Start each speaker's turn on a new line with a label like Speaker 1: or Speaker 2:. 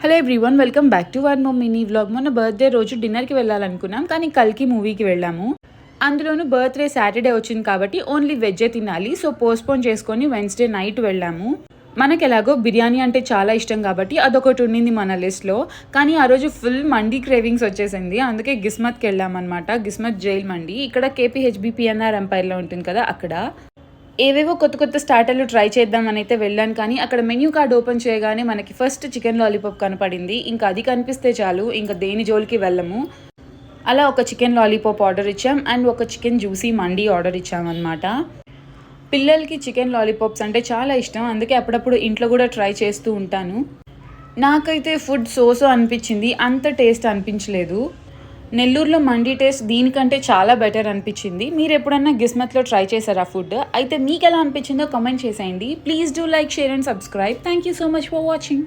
Speaker 1: Hello everyone, welcome back to one more mini vlog. మొన్న birthday రోజు డిన్నర్కి వెళ్ళాలనుకున్నాం, కానీ కల్కి మూవీకి వెళ్ళాము. అందులోనూ బర్త్డే సాటర్డే వచ్చింది కాబట్టి ఓన్లీ వెజ్జే తినాలి. సో పోస్ట్పోన్ చేసుకొని వెన్స్డే నైట్ వెళ్ళాము. మనకు ఎలాగో బిర్యానీ అంటే చాలా ఇష్టం కాబట్టి అదొకటి ఉండింది మన లిస్ట్లో. కానీ ఆ రోజు ఫుల్ మండీ క్రేవింగ్స్ వచ్చేసింది. అందుకే గిస్మత్కి వెళ్ళామన్నమాట. గిస్మత్ జైల్ మండీ ఇక్కడ KPHBPNR ఎంపైర్లో ఉంటుంది కదా, అక్కడ ఏవేవో కొత్త కొత్త స్టార్టర్లు ట్రై చేద్దామని అయితే వెళ్ళాను. కానీ అక్కడ మెన్యూ కార్డ్ ఓపెన్ చేయగానే మనకి ఫస్ట్ చికెన్ లాలీపాప్ కనపడింది. ఇంకా అది కనిపిస్తే చాలు, ఇంకా దేని జోలికి వెళ్ళము. అలా ఒక చికెన్ లాలీపాప్ ఆర్డర్ ఇచ్చాం అండ్ ఒక చికెన్ జ్యూసీ మండీ ఆర్డర్ ఇచ్చామన్నమాట. పిల్లలకి చికెన్ లాలీపాప్స్ అంటే చాలా ఇష్టం, అందుకే అప్పుడప్పుడు ఇంట్లో కూడా ట్రై చేస్తూ ఉంటాను. నాకైతే ఫుడ్ సోసో అనిపించింది, అంత టేస్ట్ అనిపించలేదు. నెల్లూరులో మండీ టేస్ట్ దీనికంటే చాలా బెటర్ అనిపించింది. మీరు ఎప్పుడన్నా గిస్మత్లో ట్రై చేశారా ఫుడ్? అయితే మీకు ఎలా అనిపించిందో కామెంట్ చేసేయండి. Please do like, share and subscribe. Thank you so much for watching.